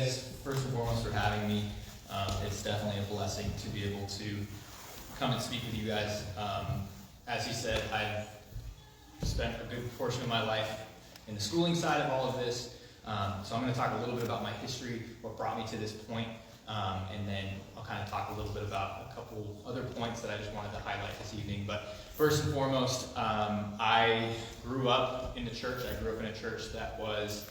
guys, first and foremost, for having me. It's definitely a blessing to be able to come and speak with you guys. As you said, I've spent a good portion of my life in the schooling side of all of this. So I'm going to talk a little bit about my history, what brought me to this point, and then I'll kind of talk a little bit about a couple other points that I just wanted to highlight this evening. But first and foremost, I grew up in the church. I grew up in a church that was,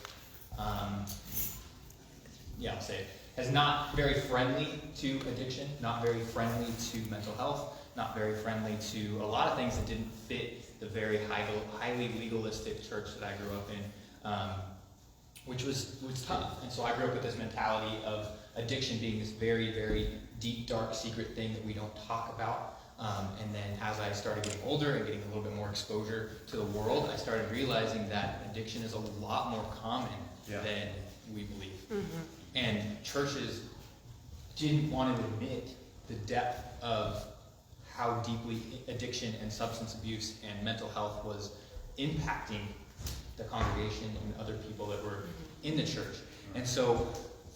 I'll say it, is not very friendly to addiction, not very friendly to mental health, not very friendly to a lot of things that didn't fit the very highly legalistic church that I grew up in, which was tough. And so I grew up with this mentality of addiction being this very, very deep, dark, secret thing that we don't talk about. And then as I started getting older and getting a little bit more exposure to the world, I started realizing that addiction is a lot more common than we believe. Mm-hmm. And churches didn't want to admit the depth of how deeply addiction and substance abuse and mental health was impacting the congregation and other people that were in the church. And so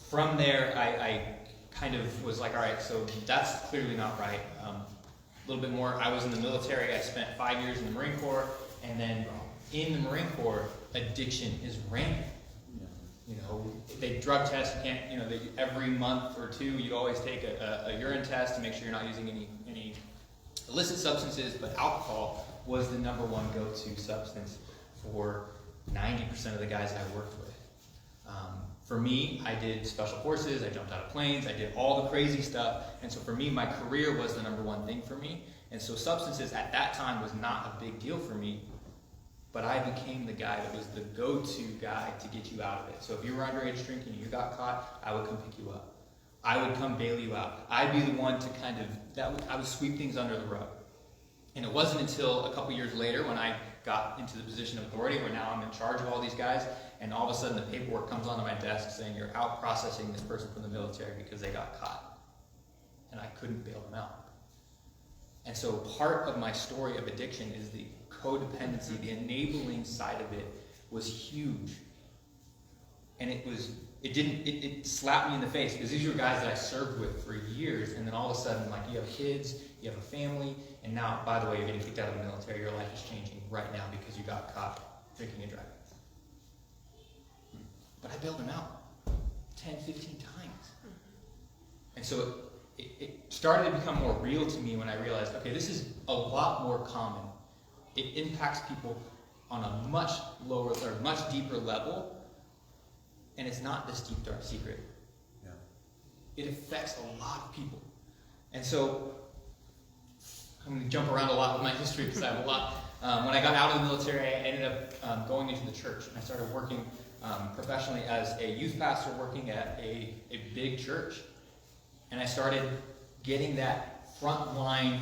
from there, I kind of was like, all right, so that's clearly not right. A little bit more, I was in the military. I spent 5 years in the Marine Corps, and then in the Marine Corps, addiction is rampant. You know, they drug test, you can't, every month or two, you always take a urine test to make sure you're not using any illicit substances, but alcohol was the number one go-to substance for 90% of the guys I worked with. For me, I did special forces, I jumped out of planes, I did all the crazy stuff, and so for me, my career was the number one thing for me, and so substances at that time was not a big deal for me, but I became the guy that was the go-to guy to get you out of it. So if you were underage drinking and you got caught, I would come pick you up. I would come bail you out. I'd be the one to I would sweep things under the rug. And it wasn't until a couple years later when I got into the position of authority where now I'm in charge of all these guys, and all of a sudden the paperwork comes onto my desk saying you're out processing this person from the military because they got caught. And I couldn't bail them out. And so part of my story of addiction is the codependency, the enabling side of it was huge. And it slapped me in the face because these were guys that I served with for years, and then all of a sudden, like, you have kids, you have a family, and now, by the way, you're getting kicked out of the military, your life is changing right now because you got caught drinking and driving. But I bailed them out 10, 15 times. And so it started to become more real to me when I realized, okay, this is a lot more common. It impacts people on a much lower or much deeper level, and it's not this deep, dark secret. Yeah. It affects a lot of people. And so I'm going to jump around a lot with my history because I have a lot. When I got out of the military, I ended up going into the church, and I started working professionally as a youth pastor working at a big church. And I started getting that frontline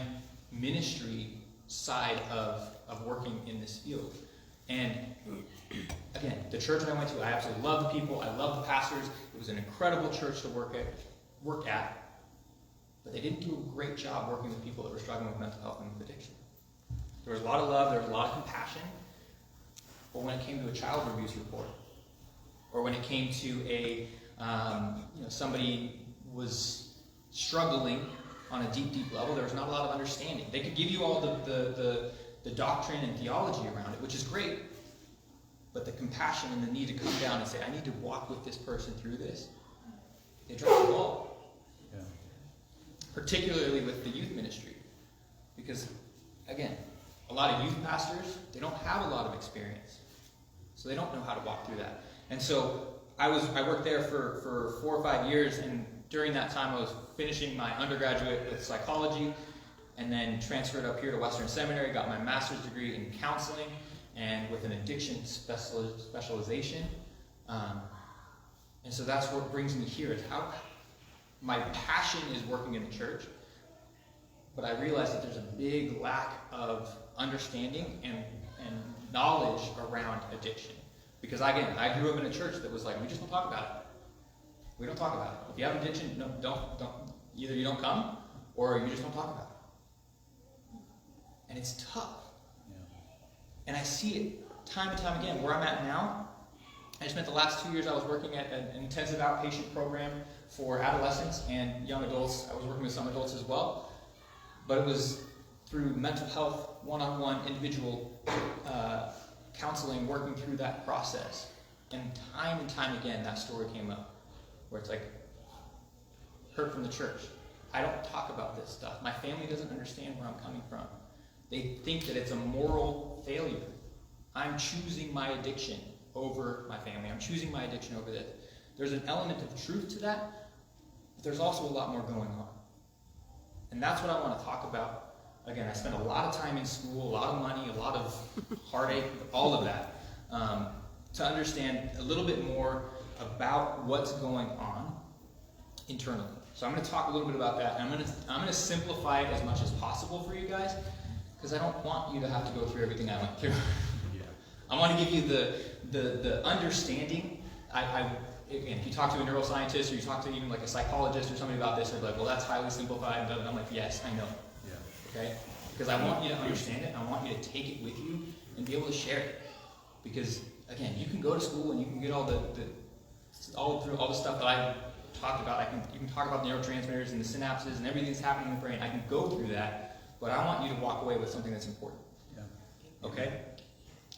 ministry side of working in this field. And again, the church that I went to, I absolutely loved the people, I loved the pastors. It was an incredible church to work at, but they didn't do a great job working with people that were struggling with mental health and with addiction. There was a lot of love, there was a lot of compassion, but when it came to a child abuse report, or when it came to somebody was struggling on a deep, deep level, there was not a lot of understanding. They could give you all the doctrine and theology around it, which is great, but the compassion and the need to come down and say, I need to walk with this person through this, they dropped the ball. Yeah. Particularly with the youth ministry. Because, again, a lot of youth pastors, they don't have a lot of experience. So they don't know how to walk through that. And so I worked there for 4 or 5 years, and during that time I was finishing my undergraduate with psychology, and then transferred up here to Western Seminary, got my master's degree in counseling, and with an addiction specialization. And so that's what brings me here, is how my passion is working in the church, but I realize that there's a big lack of understanding and knowledge around addiction. Because again, I grew up in a church that was like, we just don't talk about it. We don't talk about it. If you have addiction, no, don't. Either you don't come, or you just don't talk about it. And it's tough. Yeah. And I see it time and time again. Where I'm at now, I spent the last 2 years, I was working at an intensive outpatient program for adolescents and young adults. I was working with some adults as well. But it was through mental health, one-on-one, individual counseling, working through that process. And time again, that story came up, where it's like, heard from the church. I don't talk about this stuff. My family doesn't understand where I'm coming from. They think that it's a moral failure. I'm choosing my addiction over my family. I'm choosing my addiction over this. There's an element of truth to that, but there's also a lot more going on. And that's what I want to talk about. Again, I spent a lot of time in school, a lot of money, a lot of heartache, all of that, to understand a little bit more about what's going on internally. So I'm going to talk a little bit about that, and I'm going to simplify it as much as possible for you guys, because I don't want you to have to go through everything I went through. Yeah. I want to give you the understanding. Again, if you talk to a neuroscientist, or you talk to even like a psychologist or somebody about this, they're like, well, that's highly simplified, and I'm like, yes, I know. Yeah. Okay? Because I want you to understand it, I want you to take it with you and be able to share it. Because, again, you can go to school and you can get all the stuff that I talked about. You can talk about neurotransmitters and the synapses and everything that's happening in the brain. I can go through that, but I want you to walk away with something that's important. Yeah. Okay?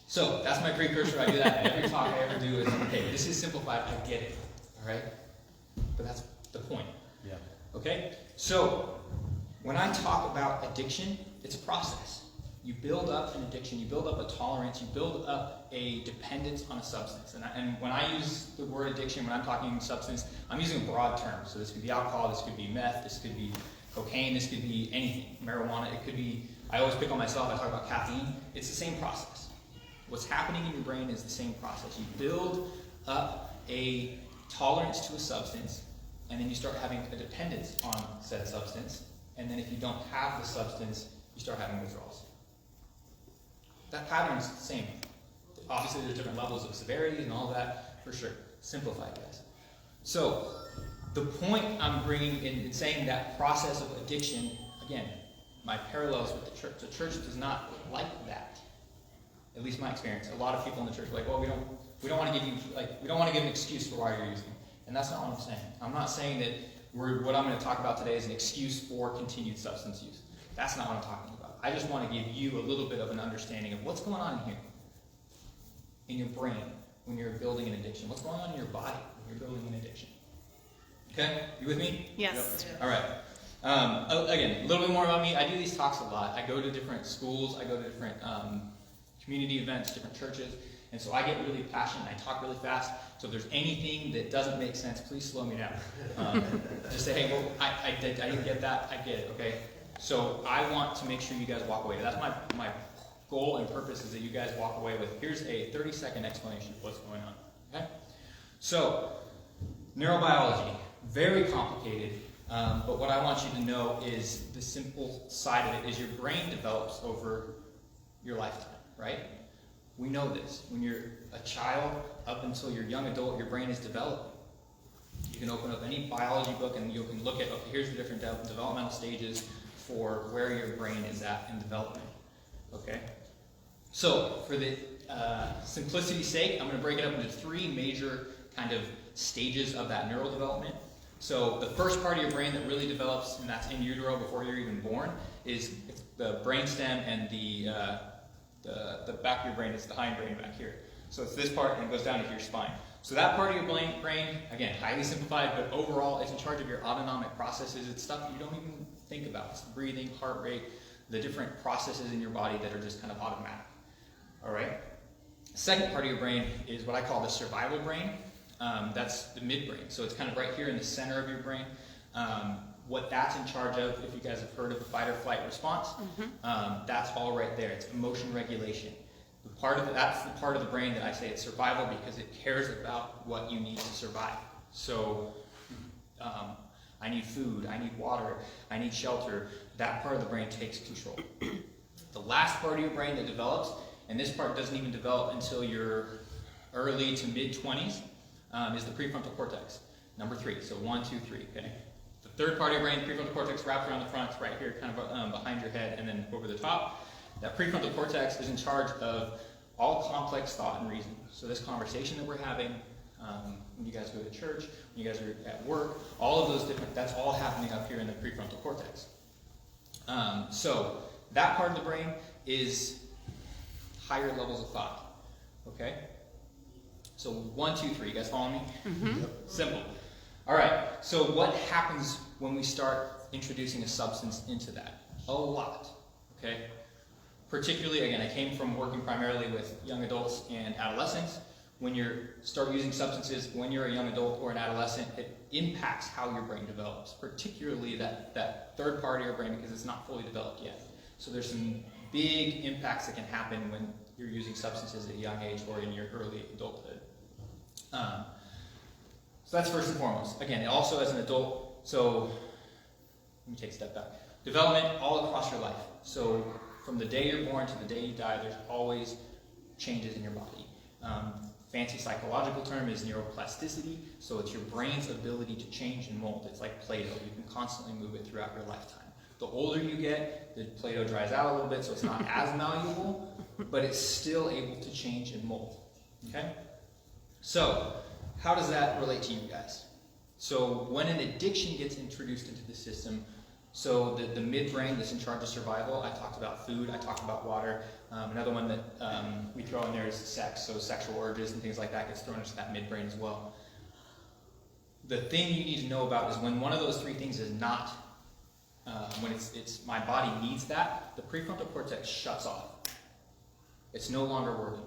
So, that's my precursor. I do that every talk I ever do is, okay, this is simplified, I get it. Alright? But that's the point. Yeah. Okay? So, when I talk about addiction, it's a process. You build up an addiction, you build up a tolerance, you build up a dependence on a substance. And when I use the word addiction, when I'm talking substance, I'm using a broad term. So this could be alcohol, this could be meth, this could be cocaine, this could be anything. Marijuana, it could be, I always pick on myself, I talk about caffeine. It's the same process. What's happening in your brain is the same process. You build up a tolerance to a substance, and then you start having a dependence on said substance. And then if you don't have the substance, you start having withdrawals. That pattern is the same. Obviously, there's different levels of severity and all that, for sure. Simplified, guys. So, the point I'm bringing in saying that process of addiction, again, my parallels with the church. The church does not like that. At least my experience. A lot of people in the church are like, well, we don't want to give an excuse for why you're using. And that's not what I'm saying. I'm not saying that what I'm going to talk about today is an excuse for continued substance use. That's not what I'm talking about. I just want to give you a little bit of an understanding of what's going on here in your brain when you're building an addiction. What's going on in your body when you're building an addiction. Okay? You with me? Yes. Yep. All right. Again, a little bit more about me. I do these talks a lot. I go to different schools. I go to different community events, different churches. And so I get really passionate. I talk really fast. So if there's anything that doesn't make sense, please slow me down. Just say, hey, well, I didn't get that. I get it, okay? So I want to make sure you guys walk away. That's my goal and purpose, is that you guys walk away with, here's a 30-second explanation of what's going on. Okay? So, neurobiology, very complicated, but what I want you to know is the simple side of it is your brain develops over your lifetime, right? We know this. When you're a child, up until you're a young adult, your brain is developing. You can open up any biology book and you can look at, okay, here's the different developmental stages for where your brain is at in development. Okay? So, for the simplicity's sake, I'm going to break it up into three major kind of stages of that neural development. So, the first part of your brain that really develops, and that's in utero before you're even born, is the brainstem and the back of your brain is the hindbrain back here. So it's this part and it goes down into your spine. So that part of your brain, again, highly simplified, but overall it's in charge of your autonomic processes. It's stuff you don't even think about. It's breathing, heart rate, the different processes in your body that are just kind of automatic. All right? The second part of your brain is what I call the survival brain. That's the midbrain. So it's kind of right here in the center of your brain. What that's in charge of, if you guys have heard of the fight or flight response, that's all right there. It's emotion regulation. That's the part of the brain that I say it's survival, because it cares about what you need to survive. So, I need food, I need water, I need shelter. That part of the brain takes control. The last part of your brain that develops, and this part doesn't even develop until your early to mid-20s, is the prefrontal cortex. Number 3. So 1, 2, 3, okay? The third part of your brain, prefrontal cortex, wrapped around the front, it's right here, kind of behind your head, and then over the top. That prefrontal cortex is in charge of all complex thought and reason. So this conversation that we're having, when you guys go to church, when you guys are at work, all of those different, that's all happening up here in the prefrontal cortex. So that part of the brain is higher levels of thought. Okay? So 1, 2, 3. You guys follow me? Mm-hmm. Yep. Simple. All right. So what happens when we start introducing a substance into that? A lot. Okay? Particularly, again, I came from working primarily with young adults and adolescents. When you start using substances when you're a young adult or an adolescent, it impacts how your brain develops, particularly that third part of your brain, because it's not fully developed yet. So there's some big impacts that can happen when you're using substances at a young age or in your early adulthood. So that's first and foremost. Again, also as an adult, so let me take a step back. Development all across your life. So from the day you're born to the day you die, there's always changes in your body. Fancy psychological term is neuroplasticity, so it's your brain's ability to change and mold. It's like Play-Doh. You can constantly move it throughout your lifetime. The older you get, the Play-Doh dries out a little bit, so it's not as malleable, but it's still able to change and mold. Okay? So, how does that relate to you guys? So, when an addiction gets introduced into the system, so the midbrain that's in charge of survival, I talked about food, I talked about water. Another one that we throw in there is sex, so sexual urges and things like that gets thrown into that midbrain as well. The thing you need to know about is when one of those three things is not, when it's my body needs that, the prefrontal cortex shuts off. It's no longer working.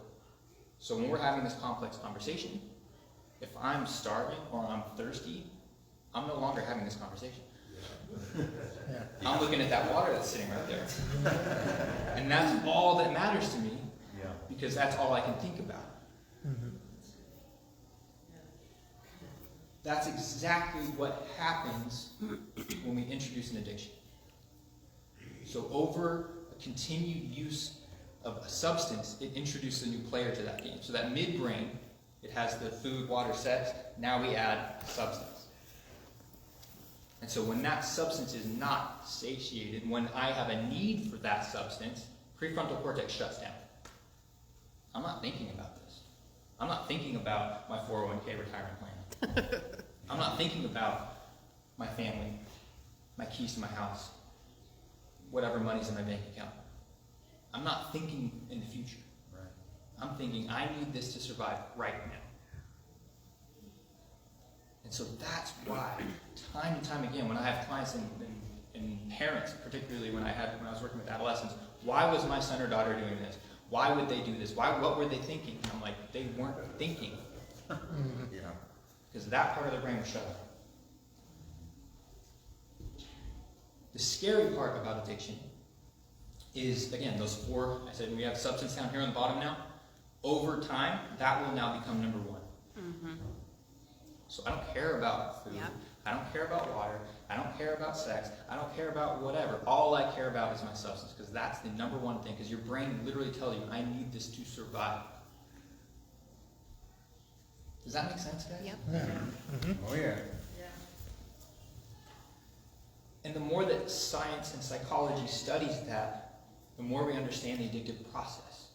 So when we're having this complex conversation, if I'm starving or I'm thirsty, I'm no longer having this conversation. I'm looking at that water that's sitting right there. And that's all that matters to me, because that's all I can think about. Mm-hmm. That's exactly what happens when we introduce an addiction. So over a continued use of a substance, it introduces a new player to that game. So that midbrain, it has the food, water, sex. Now we add substance. And so when that substance is not satiated, when I have a need for that substance, prefrontal cortex shuts down. I'm not thinking about this. I'm not thinking about my 401k retirement plan. I'm not thinking about my family, my keys to my house, whatever money's in my bank account. I'm not thinking in the future. Right. I'm thinking, I need this to survive right now. And so that's why, time and time again, when I have clients and parents, particularly when I was working with adolescents, why was my son or daughter doing this? Why would they do this? What were they thinking? And I'm like, they weren't thinking. Yeah. Because that part of their brain was shut off. The scary part about addiction is, again, those four, I said we have substance down here on the bottom now. Over time, that will now become number one. Mm-hmm. So I don't care about food. Yep. I don't care about water. I don't care about sex. I don't care about whatever. All I care about is my substance, because that's the number one thing, because your brain literally tells you, I need this to survive. Does that make sense, guys? Yep. Yeah. Mm-hmm. Oh yeah. And the more that science and psychology studies that, the more we understand the addictive process.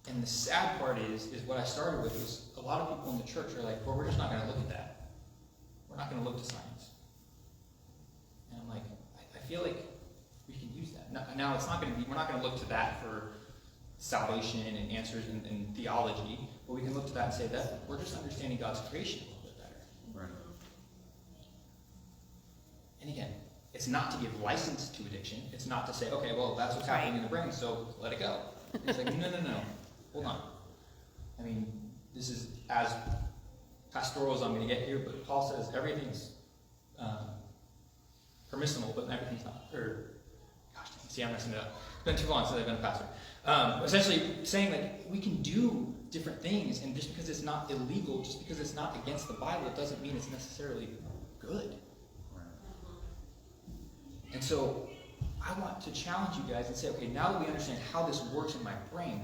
And the sad part is what I started with was a lot of people in the church are like, well, we're just not going to look at that. We're not going to look to science. And I'm like, I feel like we can use that. Now it's not going to be, we're not going to look to that for salvation and answers and theology, but we can look to that and say that we're just understanding God's creation a little bit better. Right. And again, it's not to give license to addiction. It's not to say, okay, well, that's what's happening in the brain, so let it go. It's like, no. Hold on. I mean, this is as pastoral as I'm going to get here, but Paul says everything's permissible, but everything's not. Or, gosh, see, I'm messing it up. It's been too long since I've been a pastor. Essentially saying, like, we can do different things, and just because it's not illegal, just because it's not against the Bible, it doesn't mean it's necessarily good. Right. And so I want to challenge you guys and say, okay, now that we understand how this works in my brain,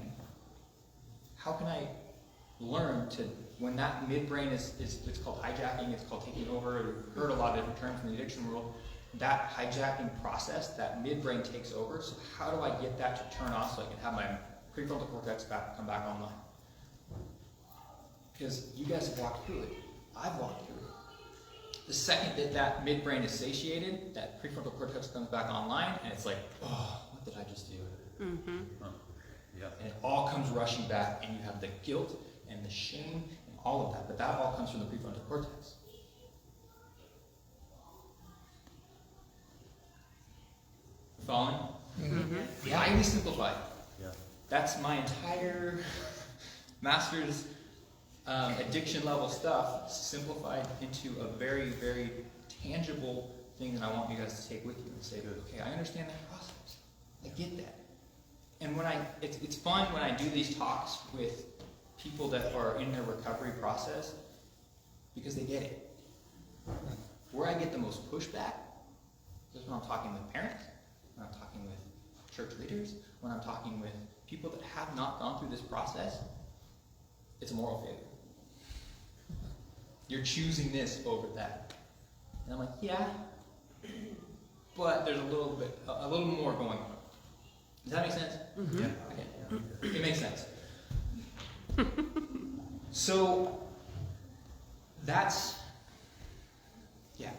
how can I learn to, when that midbrain is it's called hijacking, it's called taking over, we've heard a lot of different terms in the addiction world, that hijacking process, that midbrain takes over. So how do I get that to turn off so I can have my prefrontal cortex come back online? Because you guys have walked through it. I've walked through it. The second that that midbrain is satiated, that prefrontal cortex comes back online, and it's like, oh, what did I just do? Mm-hmm. Yeah. And it all comes rushing back, and you have the guilt and the shame and all of that. But that all comes from the prefrontal cortex. Following? Mm-hmm. Highly simplified. Yeah. That's my entire master's addiction level stuff simplified into a very, very tangible thing that I want you guys to take with you and say, okay, I understand that process. I get that. And when it's fun when I do these talks with people that are in their recovery process because they get it. Where I get the most pushback is when I'm talking with parents, when I'm talking with church leaders, when I'm talking with people that have not gone through this process. It's a moral failure. You're choosing this over that. And I'm like, yeah, but there's a little more going on. Does that make sense? Mm-hmm. Yeah. Okay. It makes sense. So that's, yeah.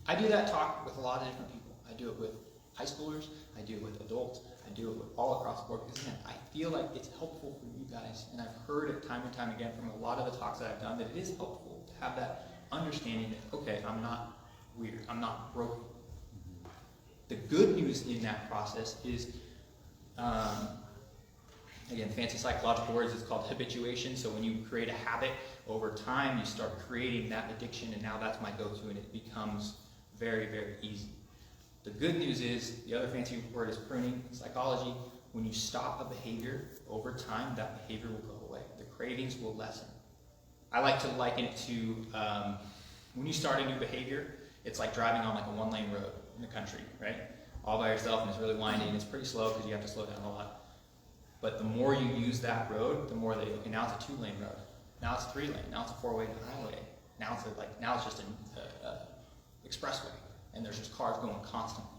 I do that talk with a lot of different people. I do it with high schoolers, I do it with adults, I do it with all across the board, because again, I feel like it's helpful for you guys, and I've heard it time and time again from a lot of the talks that I've done, that it is helpful to have that understanding that, okay, I'm not weird, I'm not broken. The good news in that process is, again, fancy psychological words, it's called habituation. So when you create a habit over time, you start creating that addiction, and now that's my go-to, and it becomes very, very easy. The good news is, the other fancy word is pruning psychology. When you stop a behavior, over time, that behavior will go away. The cravings will lessen. I like to liken it to when you start a new behavior, it's like driving on like a one-lane road in the country, right? All by yourself, and it's really windy, and it's pretty slow because you have to slow down a lot. But the more you use that road, the more that, okay, now it's a 2-lane road. Now it's a 3-lane. Now it's a 4-way highway. Now it's just an expressway, and there's just cars going constantly.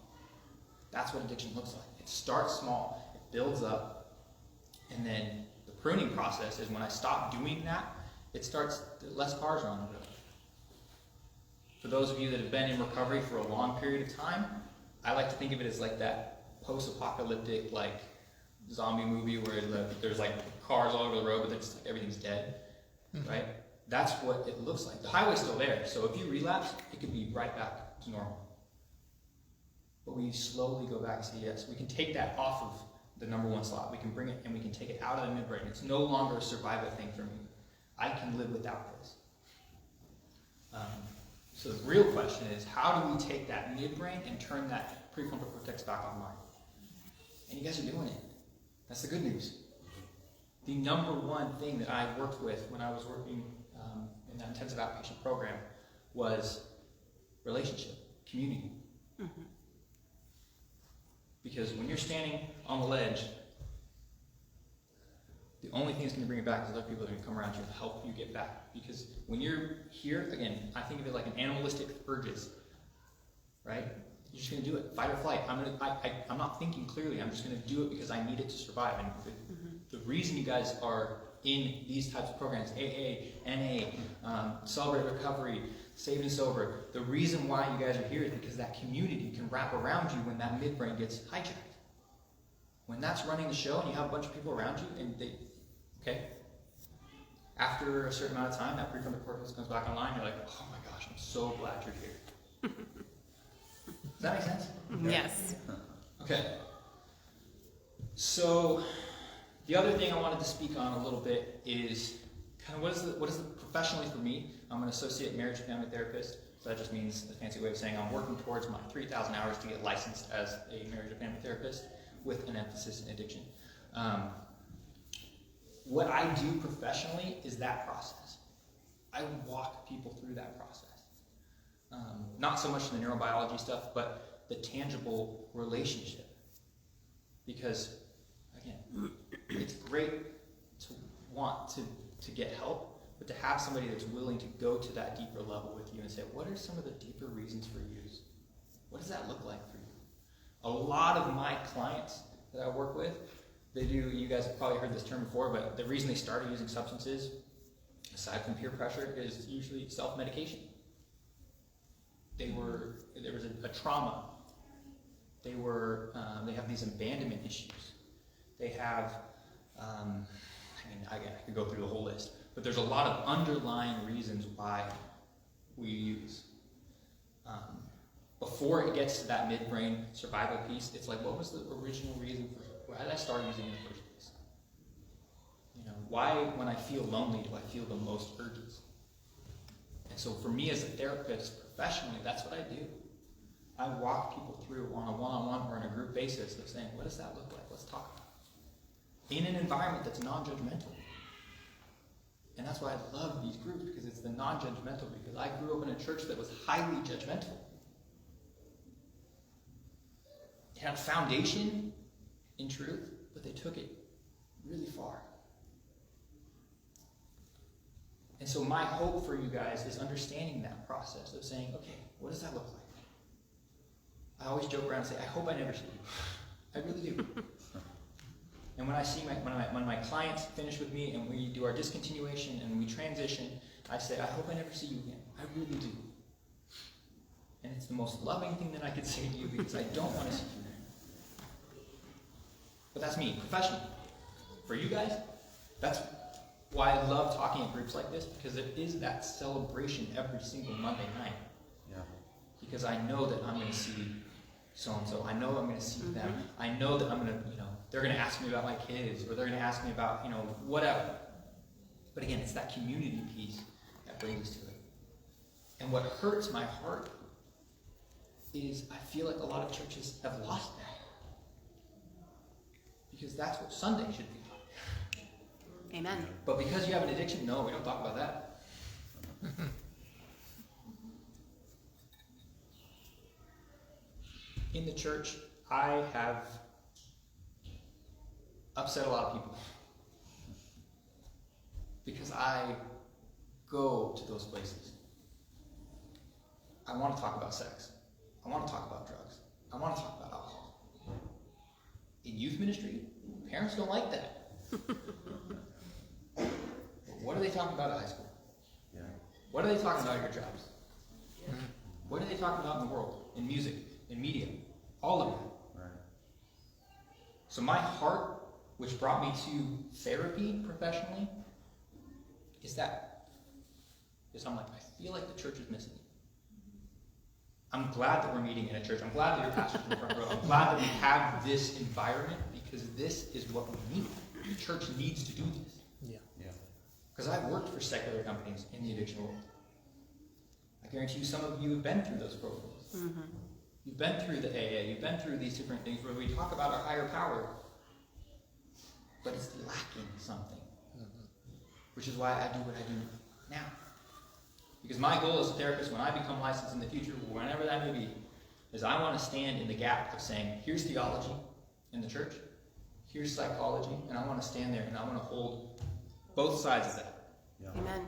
That's what addiction looks like. It starts small, it builds up, and then the pruning process is when I stop doing that, it starts, less cars are on the road. For those of you that have been in recovery for a long period of time, I like to think of it as like that post-apocalyptic, like, zombie movie where there's like cars all over the road, but it's like everything's dead, right? That's what it looks like. The highway's still there, so if you relapse, it could be right back to normal. But we slowly go back and say, yes, we can take that off of the number 1 slot. We can bring it and we can take it out of the midbrain. It's no longer a survival thing for me. I can live without this. So the real question is, how do we take that midbrain and turn that prefrontal cortex back online? And you guys are doing it. That's the good news. The number 1 thing that I worked with when I was working in that intensive outpatient program was relationship, community. Mm-hmm. Because when you're standing on the ledge, the only thing that's going to bring you back is other people that are going to come around you and help you get back. Because when you're here, again, I think of it like an animalistic urges, right? You're just going to do it, fight or flight. I'm not thinking clearly. I'm just going to do it because I need it to survive. And the reason you guys are in these types of programs, AA, NA, Celebrate Recovery, Saved and Sober, the reason why you guys are here is because that community can wrap around you when that midbrain gets hijacked. When that's running the show and you have a bunch of people around you and they, okay, after a certain amount of time, that prefrontal cortex comes back online, you're like, oh my gosh, I'm so glad you're here. Does that make sense? Yes. Okay. So the other thing I wanted to speak on a little bit is kind of what is the professionally for me. I'm an associate marriage and family therapist. So that just means the fancy way of saying I'm working towards my 3,000 hours to get licensed as a marriage and family therapist with an emphasis in addiction. What I do professionally is that process. I walk people through that process. Not so much the neurobiology stuff, but the tangible relationship. Because, again, it's great to want to get help, but to have somebody that's willing to go to that deeper level with you and say, what are some of the deeper reasons for use? What does that look like for you? A lot of my clients that I work with, they do, you guys have probably heard this term before, but the reason they started using substances, aside from peer pressure, is usually self-medication. There was a trauma. They have these abandonment issues. They have, I could go through the whole list, but there's a lot of underlying reasons why we use. Before it gets to that midbrain survival piece, it's like, what was the original reason for why did I start using it in the first place? Why, when I feel lonely, do I feel the most urgency? And so for me as a therapist, professionally, that's what I do. I walk people through on a one-on-one or on a group basis of saying, what does that look like? Let's talk about it. In an environment that's non-judgmental. And that's why I love these groups, because it's the non-judgmental, because I grew up in a church that was highly judgmental. It had a foundation in truth, but they took it really far. And so my hope for you guys is understanding that process of saying, okay, what does that look like? I always joke around and say, I hope I never see you. I really do. And when I see when my clients finish with me and we do our discontinuation and we transition, I say, I hope I never see you again. I really do. And it's the most loving thing that I could say to you, because I don't want to see you again. But that's me, professionally. For you guys, that's why I love talking at groups like this, because it is that celebration every single Monday night. Yeah. Because I know that I'm going to see so-and-so. I know I'm going to see them. I know that I'm going to, they're going to ask me about my kids, or they're going to ask me about, whatever. But again, it's that community piece that brings us to it. And what hurts my heart is I feel like a lot of churches have lost that. Because that's what Sunday should be. Amen. But because you have an addiction, no, we don't talk about that. In the church, I have upset a lot of people. Because I go to those places. I want to talk about sex. I want to talk about drugs. I want to talk about alcohol. In youth ministry, parents don't like that. But what are they talking about at high school? Yeah. What are they talking about at your jobs? What are they talking about in the world? In music, in media, all of it. Right. So my heart, which brought me to therapy professionally, is that. Because I'm like, I feel like the church is missing it. I'm glad that we're meeting in a church. I'm glad that your pastor's in the front row. I'm glad that we have this environment, because this is what we need. The church needs to do this. Yeah. Because I've worked for secular companies in the addiction world. I guarantee you some of you have been through those programs. Mm-hmm. You've been through the AA. You've been through these different things where we talk about our higher power. But it's lacking something. Mm-hmm. Which is why I do what I do now. Because my goal as a therapist, when I become licensed in the future, whenever that may be, is I want to stand in the gap of saying, here's theology in the church, here's psychology, and I want to stand there and I want to hold both sides of that. Yeah. Amen.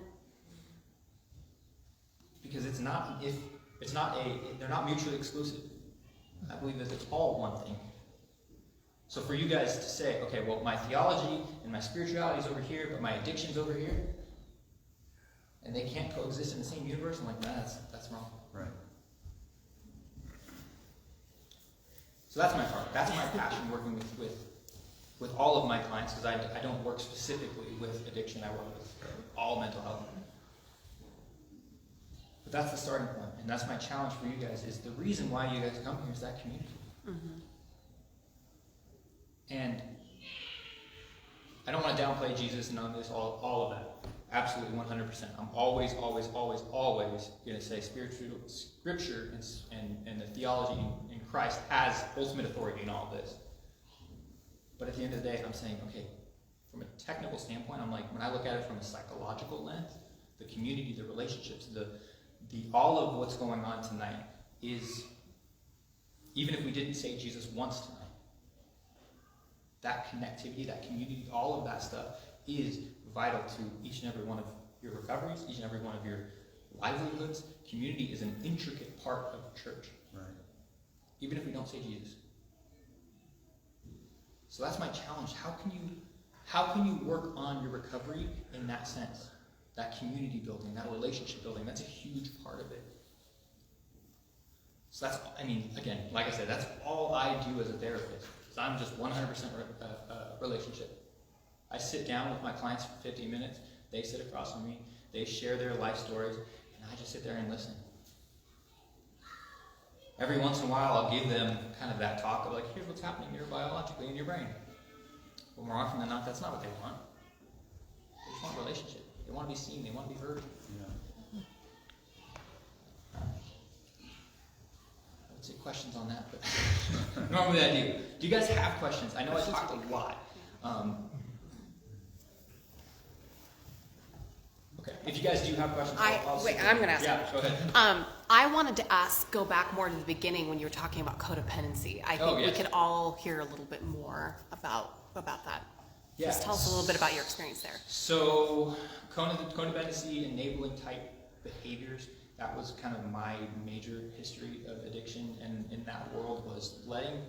Because they're not mutually exclusive. I believe that it's all one thing. So for you guys to say, okay, well, my theology and my spirituality is over here, but my addiction's over here, and they can't coexist in the same universe, I'm like, nah, that's wrong. Right. So that's my heart. That's my passion, working with all of my clients, because I don't work specifically with addiction. I work with all mental health. But that's the starting point, and that's my challenge for you guys, is the reason why you guys come here is that community. Mm-hmm. And I don't want to downplay Jesus and none of this, all of that. Absolutely, 100%. I'm always going to say Scripture and the theology in Christ has ultimate authority in all of this. But at the end of the day, I'm saying, okay, from a technical standpoint, I'm like, when I look at it from a psychological lens, the community, the relationships, the all of what's going on tonight is, even if we didn't say Jesus once tonight, that connectivity, that community, all of that stuff is vital to each and every one of your recoveries, each and every one of your livelihoods. Community is an intricate part of the church. Right. even if we don't say Jesus. So that's my challenge. How can you work on your recovery in that sense? That community building, that relationship building, that's a huge part of it. So that's, again, like I said, that's all I do as a therapist. So I'm just 100% relationship. I sit down with my clients for 50 minutes. They sit across from me. They share their life stories, and I just sit there and listen. Every once in a while, I'll give them kind of that talk of like, here's what's happening neurobiologically in your brain. But more often than not, that's not what they want. They just want a relationship. They want to be seen. They want to be heard. Yeah. I would say questions on that, but normally I do. Do you guys have questions? I know I talked a lot. Okay. If you guys do have questions, I'll I'm going to ask. Yeah, go ahead. I wanted to go back more to the beginning when you were talking about codependency. I think we could all hear a little bit more about that. Yeah. Just tell us a little bit about your experience there. So, codependency, enabling type behaviors, that was kind of my major history of addiction, and in that world was letting,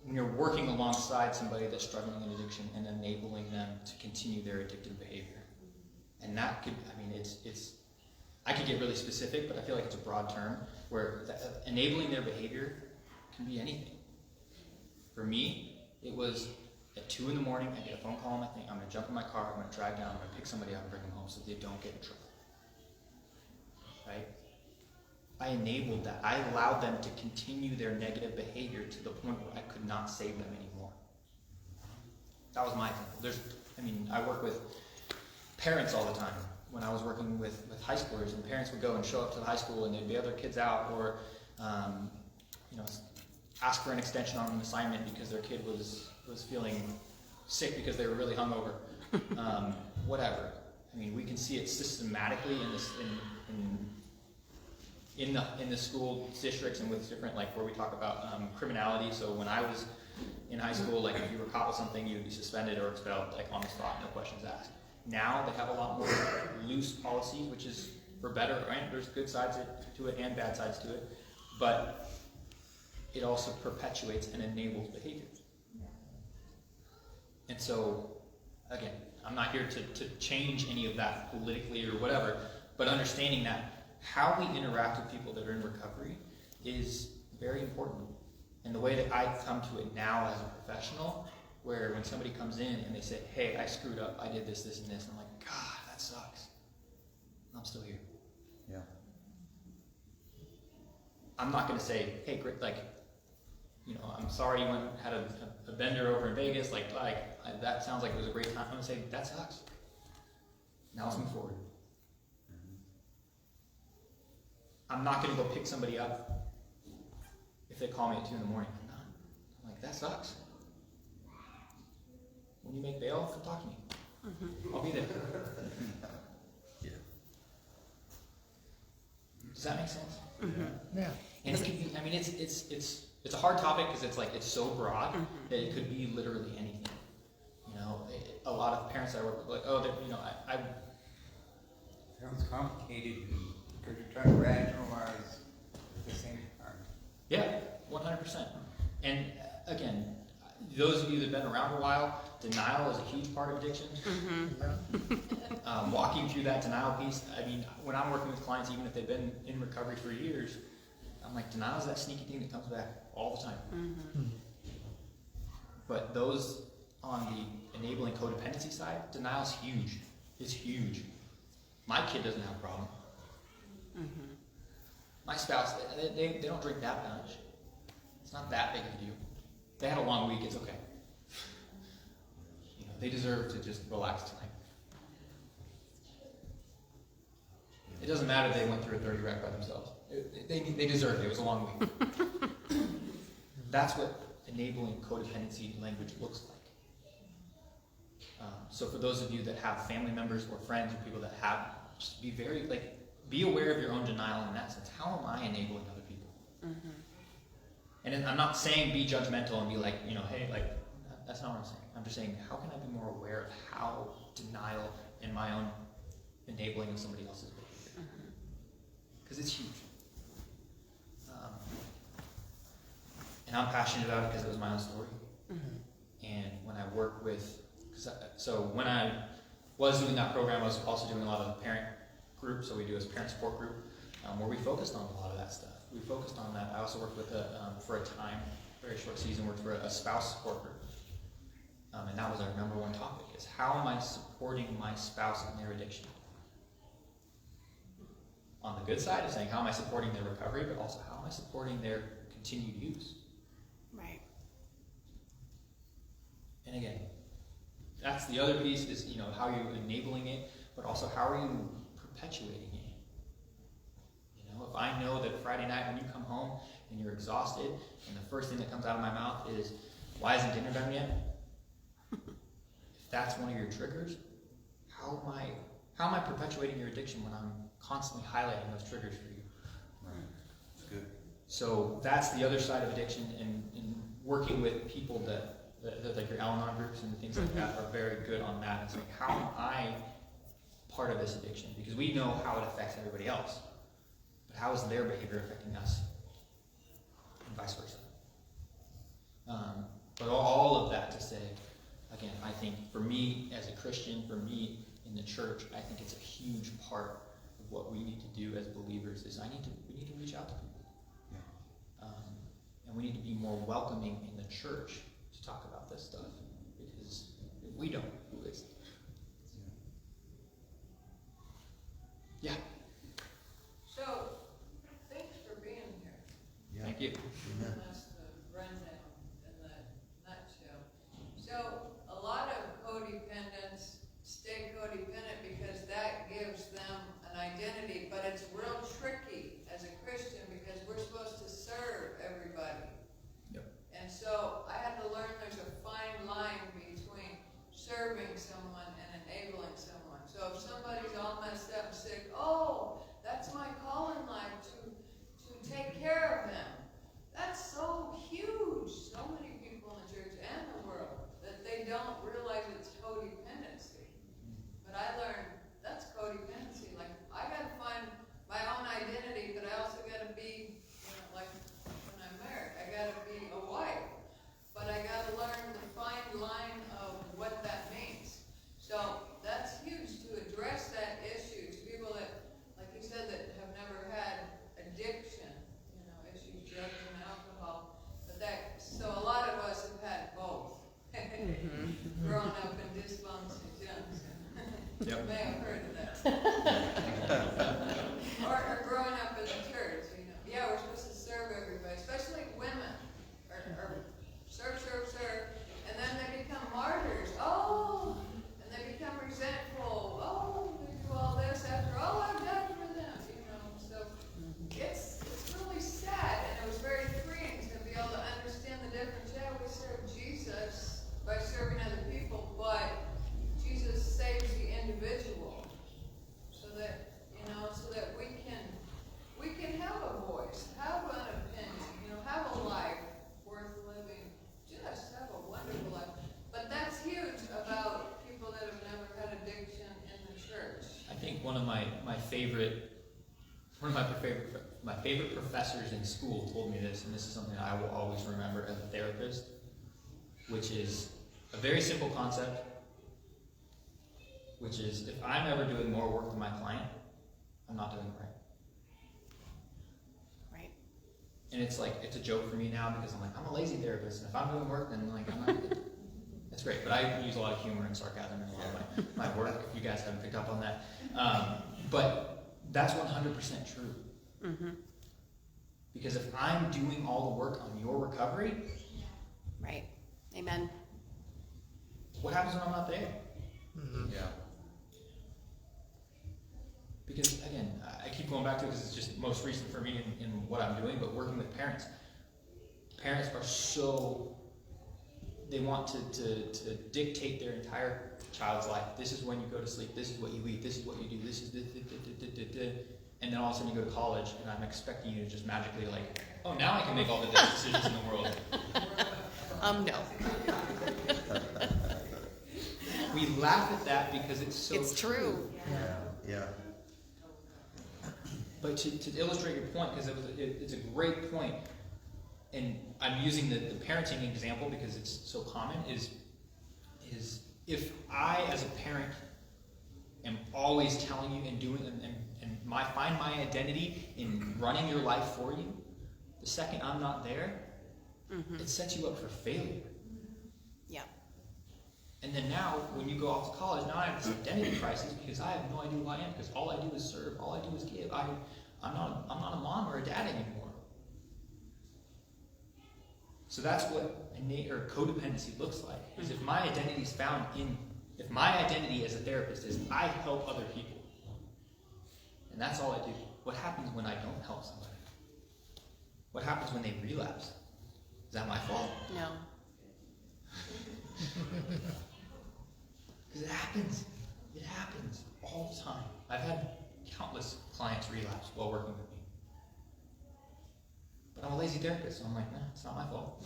when you're working alongside somebody that's struggling in addiction and enabling them to continue their addictive behavior. And that could, I could get really specific, but I feel like it's a broad term, where enabling their behavior can be anything. For me, it was at 2 in the morning, I get a phone call on my thing, I'm going to jump in my car, I'm going to drive down, I'm going to pick somebody up and bring them home so they don't get in trouble. Right? I enabled that. I allowed them to continue their negative behavior to the point where I could not save them anymore. That was my thing. I work with parents all the time. When I was working with high schoolers, and parents would go and show up to the high school and they'd bail their kids out, or ask for an extension on an assignment because their kid was feeling sick because they were really hungover. Whatever. We can see it systematically in the school districts and with different, like where we talk about criminality. So when I was in high school, like if you were caught with something, you'd be suspended or expelled, like on the spot, no questions asked. Now they have a lot more loose policies, which is for better, right? There's good sides to it and bad sides to it, but it also perpetuates and enables behavior. And so, again, I'm not here to change any of that politically or whatever, but understanding that how we interact with people that are in recovery is very important. And the way that I come to it now as a professional, where when somebody comes in and they say, hey, I screwed up, I did this, and this, and I'm like, God, that sucks. I'm still here. Yeah. I'm not going to say, hey, great, I'm sorry you had a bender over in Vegas, that sounds like it was a great time. I'm going to say, that sucks. Now let's move forward. I'm not going to go pick somebody up if they call me at 2 in the morning. I'm not. I'm like, that sucks. When you make bail, come talk to me. Mm-hmm. I'll be there. Yeah. Does that make sense? Mm-hmm. Yeah. And it can be, it's a hard topic because it's so broad that it could be literally anything. A lot of parents I work with, like, I Sounds complicated because you're trying to rationalize at the same time. Yeah, 100%. And again, those of you that have been around a while, denial is a huge part of addiction. Mm-hmm. Walking through that denial piece, when I'm working with clients, even if they've been in recovery for years, I'm like, denial is that sneaky thing that comes back all the time. Mm-hmm. But those on the enabling codependency side, denial is huge. It's huge. My kid doesn't have a problem. Mm-hmm. My spouse, they don't drink that much. It's not that big of a deal. They had a long week, it's okay. They deserve to just relax tonight. It doesn't matter if they went through a 30 rack by themselves. They deserved it. It was a long week. That's what enabling codependency language looks like. So for those of you that have family members or friends or people that have, just be aware of your own denial in that sense. How am I enabling other people? Mm-hmm. And I'm not saying be judgmental and be like, hey, that's not what I'm saying. I'm just saying, how can I be more aware of how denial and my own enabling of somebody else's behavior? Because it's huge. And I'm passionate about it because it was my own story. And when I work with, so when I was doing that program, I was also doing a lot of the parent group. So we do a parent support group where we focused on a lot of that stuff. We focused on that. I also worked with for a time, very short season, worked for a spouse support group. And that was our number one topic, is how am I supporting my spouse in their addiction? On the good side of saying, how am I supporting their recovery, but also how am I supporting their continued use? Right. And again, that's the other piece is, how are you enabling it, but also how are you perpetuating it? If I know that Friday night when you come home and you're exhausted and the first thing that comes out of my mouth is, why isn't dinner done yet? If that's one of your triggers, how am I perpetuating your addiction when I'm constantly highlighting those triggers for you? Right. That's good. So that's the other side of addiction, and working with people that like your Al-Anon groups and things like that are very good on that. It's like, how am I part of this addiction? Because we know how it affects everybody else, but how is their behavior affecting us, and vice versa? But all of that to say, again, I think for me as a Christian, for me in the church, I think it's a huge part of what we need to do as believers is we need to reach out to people. Yeah. And we need to be more welcoming in the church to talk about this stuff, because if we don't, who is? Yeah. So, thanks for being here. Yeah. Thank you. Amen. That's the rundown in the nutshell. So, a lot of codependents stay codependent because that gives them an identity, but it's real tricky as a Christian because we're supposed to serve everybody. Yep. And so, I had to learn there's a fine line between serving someone and enabling someone. So, if somebody's all messed up and sick, that's my call in life to take care of them. That's so huge. So many people in the church and the world that they don't realize it's codependency. But I learned that's codependency. Like, I got to find my own identity, but I also got to be, like when I'm married, I got to be a wife. But I got to learn the fine line of what that means. So that's huge to address that issue to people that, like you said, that have never had addiction, issues, drugs and alcohol. But so a lot of us have had both. Growing up in dysfunction Junction. Yep. You may have heard of that. or growing up in the church, Yeah, we're supposed to serve everybody, especially women. Or serve, and then they become martyrs. And they become resentful. They do all this after all I've done for them, So it's really sad, and it was very freeing to be able to understand the difference. Yeah, we serve Jesus by serving other people, but Jesus saves the individual, so that we can have a voice, have an opinion, have a life worth living, just have a wonderful life. But that's huge about people that have never had addiction in the church. I think one of my favorite professors in school told me this, and this is something I will always remember as a therapist, which is a very simple concept, which is if I'm ever doing more work than my client, I'm not doing it right. Right. And it's a joke for me now because I'm a lazy therapist, and if I'm doing work, then I'm not. That's great, but I use a lot of humor and sarcasm in a lot of my work. If you guys haven't picked up on that, but that's 100% true. Mm-hmm. Because if I'm doing all the work on your recovery, Right. Amen. what happens when I'm not there? Yeah. Because again, I keep going back to it because it's just most recent for me in what I'm doing, but working with parents. Parents are so, they want to dictate their entire child's life. This is when you go to sleep, this is what you eat, this is what you do, this is and then all of a sudden you go to college and I'm expecting you to just magically now I can make all the decisions in the world. No. We laugh at that because it's so It's true. Yeah. But to illustrate your point, because it's a great point, and I'm using the parenting example because it's so common, is if I, as a parent, am always telling you and doing, and find my identity in running your life for you, the second I'm not there, it sets you up for failure. Yeah. And then now, when you go off to college, now I have this identity crisis because I have no idea who I am, because all I do is serve, all I do is give. I'm not a mom or a dad anymore. So that's what innate or codependency looks like. Is if my identity is found in, if my identity as a therapist is I help other people, and that's all I do. What happens when I don't help somebody? What happens when they relapse? Is that my fault? No. Because it happens. It happens all the time. I've had countless clients relapse while working with me. But I'm a lazy therapist, so I'm like, nah, it's not my fault.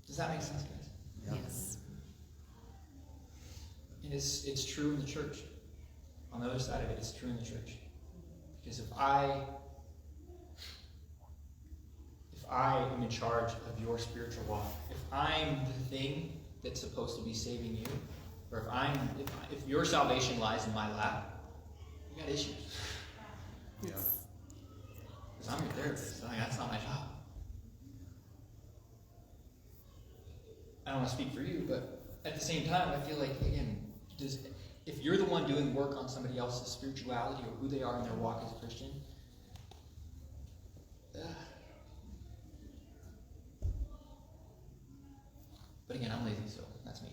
Does that make sense, guys? Yeah. Yes. And it's true in the church. On the other side of it, it's true in the church. Because if I am in charge of your spiritual walk, if I'm the thing that's supposed to be saving you, or if your salvation lies in my lap, you got issues. Yeah. Because I'm your therapist. Like, that's not my job. I don't want to speak for you, but at the same time, I feel like, again, if you're the one doing work on somebody else's spirituality or who they are in their walk as a Christian, but again, I'm lazy, so that's me.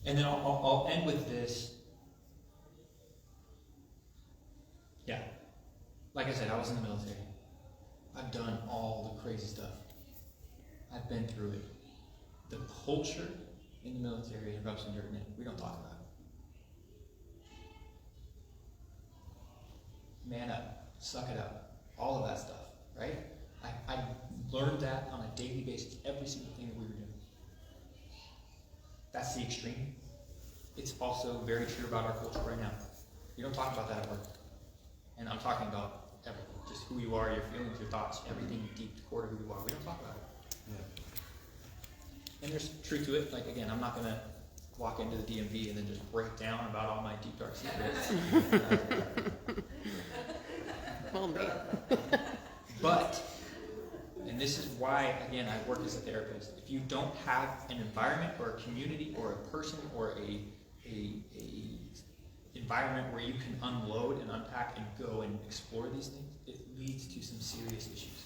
And then I'll end with this. Yeah. Like I said, I was in the military. I've done all the crazy stuff. I've been through it. The culture in the military rubs some dirt in it. We don't talk about it. Man up. Suck it up. All of that stuff, right? I learned that on a daily basis, every single thing that we were doing. That's the extreme. It's also very true about our culture right now. We don't talk about that at work. And I'm talking about everything. Just who you are, your feelings, your thoughts, everything deep to core to who you are. We don't talk about it. Yeah. And there's truth to it. Like, again, I'm not going to walk into the DMV and then just break down about all my deep, dark secrets. Well, maybe. But, and this is why, again, I work as a therapist. If you don't have an environment or a community or a person or a environment where you can unload and unpack and go and explore these things, it leads to some serious issues.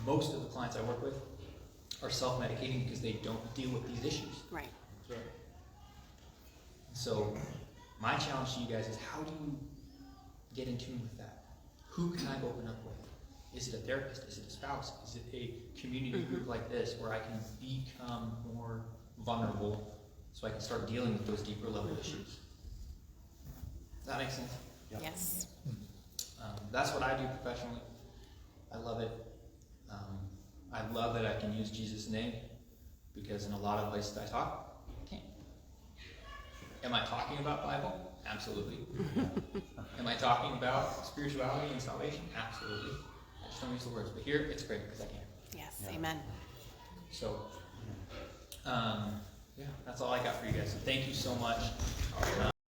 Most of the clients I work with are self-medicating because they don't deal with these issues. Right. So my challenge to you guys is, how do you get in tune with that? Who can I open up with? Is it a therapist? Is it a spouse? Is it a community group like this where I can become more vulnerable so I can start dealing with those deeper level issues? Does that make sense? Yep. Yes. That's what I do professionally. I love it. I love that I can use Jesus' name, because in a lot of places I talk, I can't. Am I talking about Bible? Absolutely. Am I talking about spirituality and salvation? Absolutely. I just don't use the words. But here, it's great because I can. Yes. Yeah. Amen. So, yeah, that's all I got for you guys. So thank you so much.